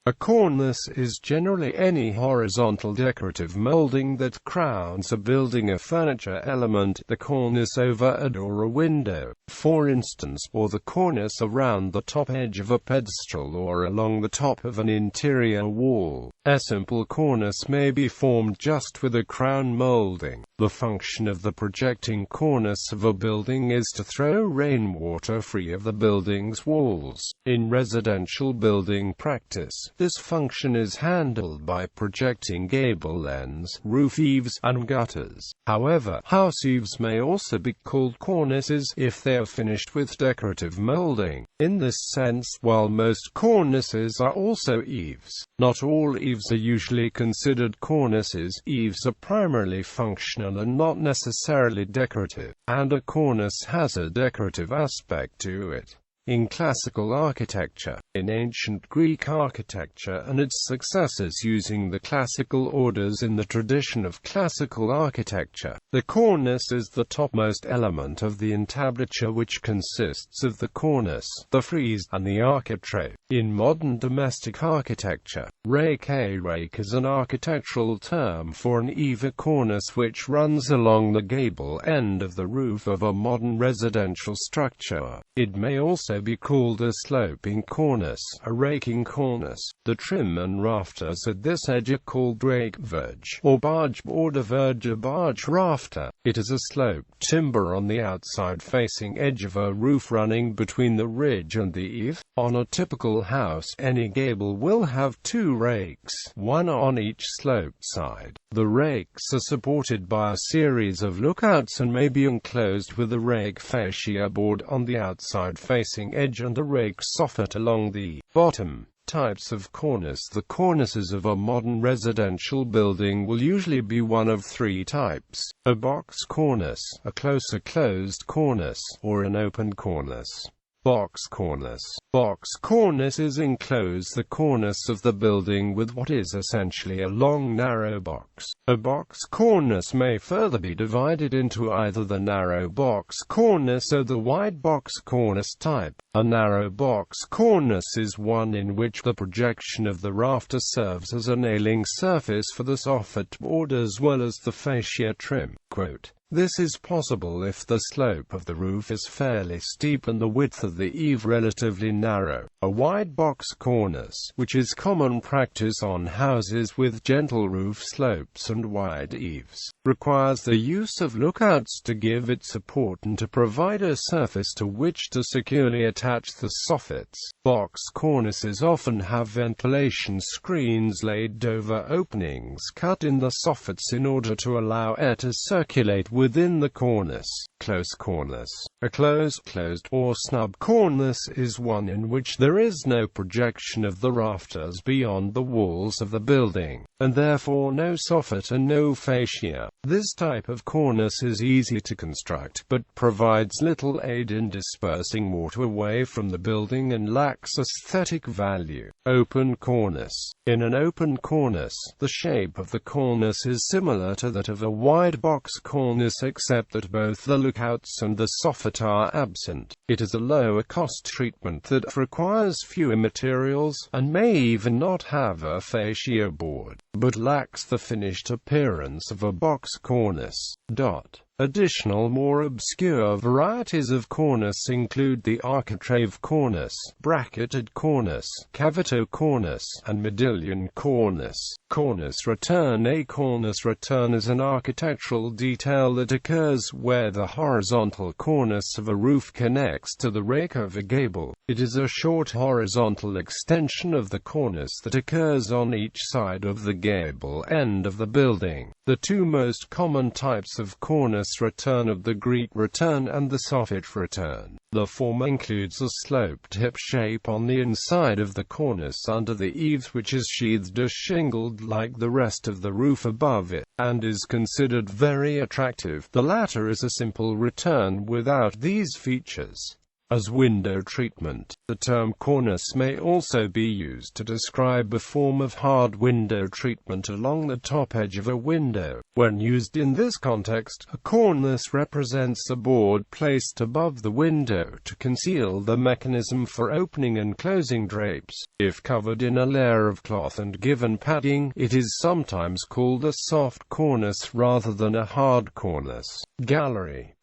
A cornice is generally any horizontal decorative molding that crowns a building or furniture element, the cornice over a door or window, for instance, or the cornice around the top edge of a pedestal or along the top of an interior wall. A simple cornice may be formed just with a crown molding. The function of the projecting cornice of a building is to throw rainwater free of the building's walls. In residential building practice, this function is handled by projecting gable ends, roof eaves, and gutters. However, house eaves may also be called cornices if they are finished with decorative molding. In this sense, while most cornices are also eaves, not all eaves are usually considered cornices. Eaves are primarily functional and not necessarily decorative, and a cornice has a decorative aspect to it. In classical architecture, in ancient Greek architecture and its successors using the classical orders in the tradition of classical architecture, the cornice is the topmost element of the entablature, which consists of the cornice, the frieze, and the architrave. In modern domestic architecture, rake is an architectural term for an eave cornice which runs along the gable end of the roof of a modern residential structure. It may also be called a sloping cornice, a raking cornice. The trim and rafters at this edge are called rake verge, or barge border verge, a barge rafter. It is a sloped timber on the outside facing edge of a roof running between the ridge and the eave. On a typical house, any gable will have two rakes, one on each sloped side. The rakes are supported by a series of lookouts and may be enclosed with a rake fascia board on the outside facing edge and a rake soffit along the bottom. Types of cornice. The cornices of a modern residential building will usually be one of three types: a box cornice, a closer closed cornice, or an open cornice. Box cornice. Box cornices enclose the cornice of the building with what is essentially a long narrow box. A box cornice may further be divided into either the narrow box cornice or the wide box cornice type. A narrow box cornice is one in which the projection of the rafter serves as a nailing surface for the soffit board as well as the fascia trim. Quote, "This is possible if the slope of the roof is fairly steep and the width of the eave relatively narrow." A wide box cornice, which is common practice on houses with gentle roof slopes and wide eaves, requires the use of lookouts to give it support and to provide a surface to which to securely attach the soffits. Box cornices often have ventilation screens laid over openings cut in the soffits in order to allow air to circulate within the cornice. Close cornice. A closed or snub cornice is one in which there is no projection of the rafters beyond the walls of the building, and therefore no soffit and no fascia. This type of cornice is easy to construct, but provides little aid in dispersing water away from the building and lacks aesthetic value. Open cornice. In an open cornice, the shape of the cornice is similar to that of a wide box cornice except that both the lookouts and the soffit are absent. It is a lower-cost treatment that requires fewer materials, and may even not have a fascia board, but lacks the finished appearance of a box cornice. Additional more obscure varieties of cornice include the architrave cornice, bracketed cornice, cavito cornice, and modillion cornice. Cornice return. A cornice return is an architectural detail that occurs where the horizontal cornice of a roof connects to the rake of a gable. It is a short horizontal extension of the cornice that occurs on each side of the gable end of the building. The two most common types of cornice return are the Greek return and the soffit return. The former includes a sloped hip shape on the inside of the cornice under the eaves, which is sheathed or shingled like the rest of the roof above it, and is considered very attractive. The latter is a simple return without these features. As window treatment, the term cornice may also be used to describe a form of hard window treatment along the top edge of a window. When used in this context, a cornice represents a board placed above the window to conceal the mechanism for opening and closing drapes. If covered in a layer of cloth and given padding, it is sometimes called a soft cornice rather than a hard cornice. Gallery.